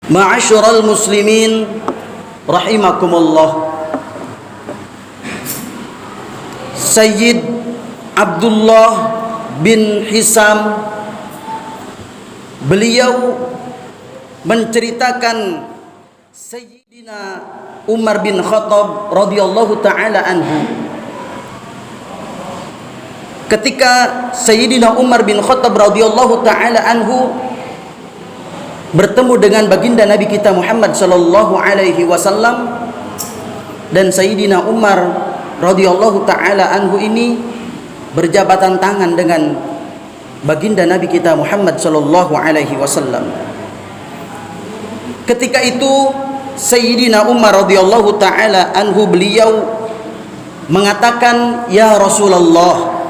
Ma'asyiral muslimin rahimakumullah. Sayyid Abdullah bin Hisam, beliau menceritakan Sayyidina Umar bin Khattab radhiyallahu taala anhu. Ketika Sayyidina Umar bin Khattab radhiyallahu taala anhu bertemu dengan baginda Nabi kita Muhammad sallallahu alaihi wasallam, dan Sayyidina Umar radhiyallahu taala anhu ini berjabatan tangan dengan baginda Nabi kita Muhammad sallallahu alaihi wasallam. Ketika itu Sayyidina Umar radhiyallahu taala anhu beliau mengatakan, "Ya Rasulullah,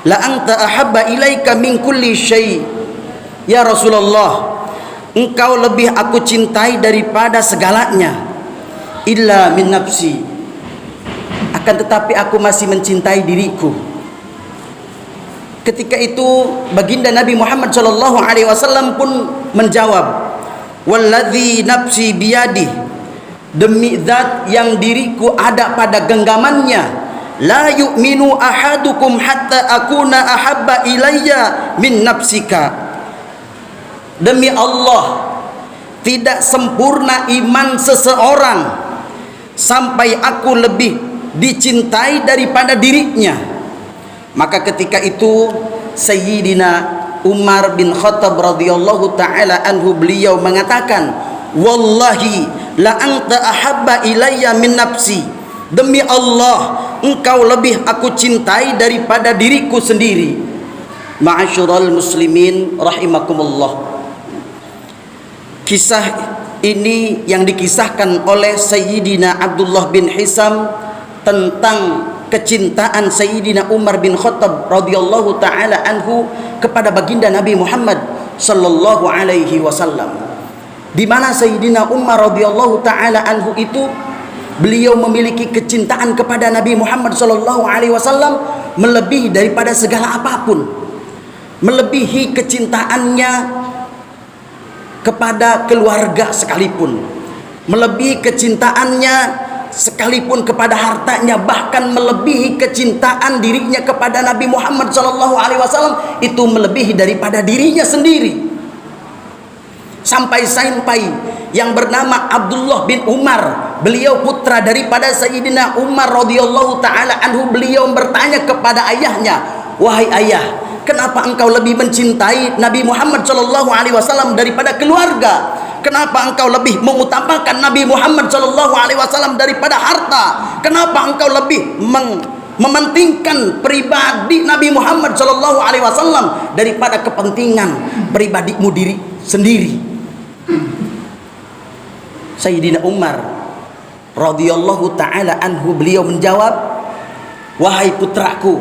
la anta ahabba ilaika min kulli syai." Ya Rasulullah, engkau lebih aku cintai daripada segalanya, illa min nafsi, akan tetapi aku masih mencintai diriku. Ketika itu baginda Nabi Muhammad sallallahu alaihi wasallam pun menjawab, "Walladzi nafsi biyadi, demi zat yang diriku ada pada genggamannya, la yu'minu ahadukum hatta akuna ahabba ilayya min nafsika." Demi Allah, tidak sempurna iman seseorang sampai aku lebih dicintai daripada dirinya. Maka ketika itu Sayyidina Umar bin Khattab radhiyallahu taala anhu beliau mengatakan, "Wallahi la anta ahabba ilayya min nafsi." Demi Allah, engkau lebih aku cintai daripada diriku sendiri. Ma'asyiral muslimin rahimakumullah. Kisah ini yang dikisahkan oleh Sayyidina Abdullah bin Hisam tentang kecintaan Sayyidina Umar bin Khattab radhiyallahu taala anhu kepada baginda Nabi Muhammad sallallahu alaihi wasallam, di mana Sayyidina Umar radhiyallahu taala anhu itu beliau memiliki kecintaan kepada Nabi Muhammad sallallahu alaihi wasallam melebihi daripada segala apapun, melebihi kecintaannya kepada keluarga sekalipun, melebihi kecintaannya sekalipun kepada hartanya, bahkan melebihi kecintaan dirinya kepada Nabi Muhammad sallallahu alaihi wasallam itu melebihi daripada dirinya sendiri. Sampai yang bernama Abdullah bin Umar, beliau putra daripada Sayyidina Umar radhiyallahu taala anhu, beliau bertanya kepada ayahnya, "Wahai ayah, kenapa engkau lebih mencintai Nabi Muhammad sallallahu alaihi wasallam daripada keluarga? Kenapa engkau lebih mengutamakan Nabi Muhammad sallallahu alaihi wasallam daripada harta? Kenapa engkau lebih mementingkan pribadi Nabi Muhammad sallallahu alaihi wasallam daripada kepentingan pribadimu diri sendiri?" Sayyidina Umar radhiyallahu taala anhu beliau menjawab, "Wahai putraku,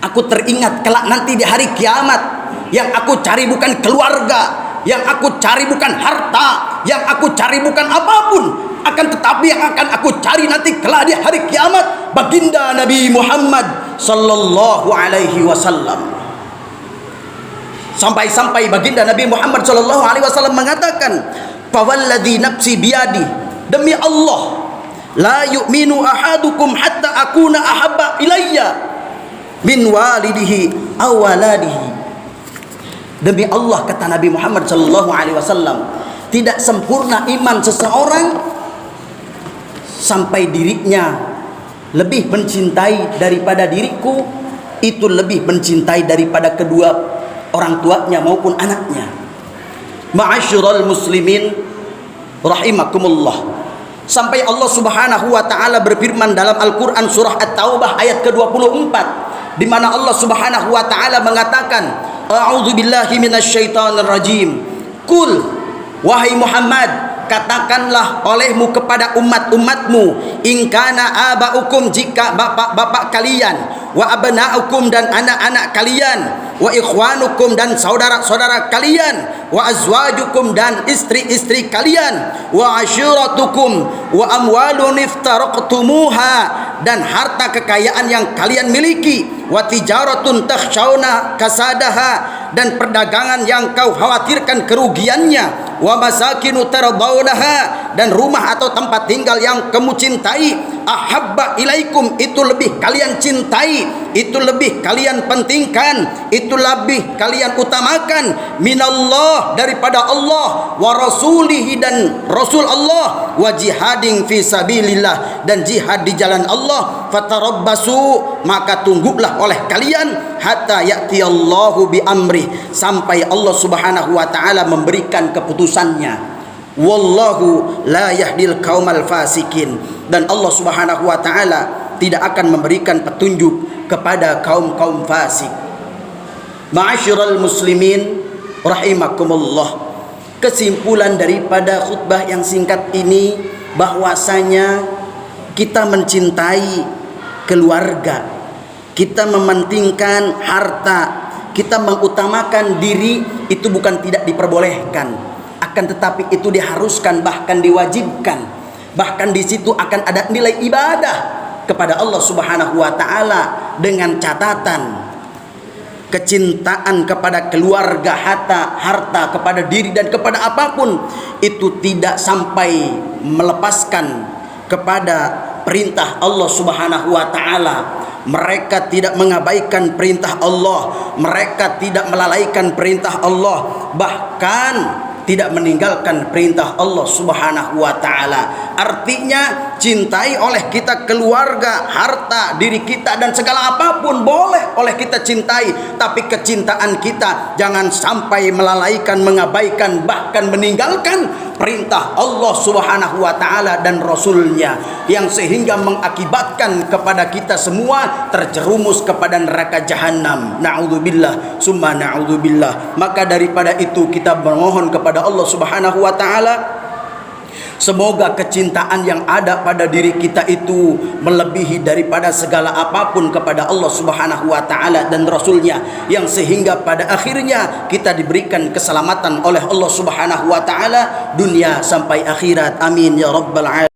aku teringat kelak nanti di hari kiamat, yang aku cari bukan keluarga, yang aku cari bukan harta, yang aku cari bukan apapun, akan tetapi yang akan aku cari nanti kelak di hari kiamat baginda Nabi Muhammad sallallahu alaihi wasallam." Sampai baginda Nabi Muhammad sallallahu alaihi wasallam mengatakan, "Fawalladzi nafsi biyadi, demi Allah, la yu'minu ahadukum hatta akuna ahabba ilayya min walidihi aw waladihi." Demi Allah, kata Nabi Muhammad sallallahu alaihi wasallam, tidak sempurna iman seseorang sampai dirinya lebih mencintai daripada diriku, itu lebih mencintai daripada kedua orang tuanya maupun anaknya. Ma'asyiral muslimin rahimakumullah. Sampai Allah Subhanahu wa taala berfirman dalam Al-Qur'an surah At-Taubah ayat ke-24, di mana Allah Subhanahu wa taala mengatakan, "A'udzu billahi minasyaitonir rajim." Qul, wahai Muhammad, katakanlah olehmu kepada umat-umatmu, "In kana aba'ukum, jika bapak-bapak kalian, wa abna'ukum dan anak-anak kalian, wa ikhwanukum dan saudara-saudara kalian, wa azwajukum dan istri-istri kalian, wa ashiratukum wa amwalun iftaraqtumuha, dan harta kekayaan yang kalian miliki, wa tijaratun takhshawna kasadaha, dan perdagangan yang kau khawatirkan kerugiannya, wa masakinu tardawnaha, dan rumah atau tempat tinggal yang kamu cintai, ahabba ilaikum, itu lebih kalian cintai, itu lebih kalian pentingkan, itu lebih kalian utamakan, minallah, daripada Allah, wa rasulihi, dan rasul Allah, wa jihadin fi sabilillah, dan jihad di jalan Allah, fatarabbasu, maka tunggulah oleh kalian, hatta ya'tiyallahu bi amri, sampai Allah Subhanahu wa taala memberikan keputusannya. Wallahu la yahdil qaumal fasikin, dan Allah Subhanahu wa taala tidak akan memberikan petunjuk kepada kaum-kaum fasik. Ma'asyiral muslimin rahimakumullah, kesimpulan daripada khutbah yang singkat ini bahwasanya kita mencintai keluarga, kita mementingkan harta, kita mengutamakan diri, itu bukan tidak diperbolehkan, akan tetapi itu diharuskan, bahkan diwajibkan. Bahkan di situ akan ada nilai ibadah kepada Allah Subhanahu wa taala, dengan catatan kecintaan kepada keluarga, harta kepada diri dan kepada apapun itu tidak sampai melepaskan kepada perintah Allah Subhanahu wa taala. Mereka tidak mengabaikan perintah Allah, mereka tidak melalaikan perintah Allah, bahkan tidak meninggalkan perintah Allah Subhanahu wa taala. Artinya cintai oleh kita keluarga, harta, diri kita, dan segala apapun boleh oleh kita cintai, tapi kecintaan kita jangan sampai melalaikan, mengabaikan, bahkan meninggalkan perintah Allah Subhanahu wa taala dan Rasulnya, yang sehingga mengakibatkan kepada kita semua terjerumus kepada neraka jahanam. Na'udzubillah summa na'udzubillah. Maka daripada itu kita memohon kepada Allah Subhanahu wa taala, semoga kecintaan yang ada pada diri kita itu melebihi daripada segala apapun kepada Allah Subhanahu wa taala dan Rasulnya, yang sehingga pada akhirnya kita diberikan keselamatan oleh Allah Subhanahu wa taala dunia sampai akhirat. Amin ya rabbal alamin.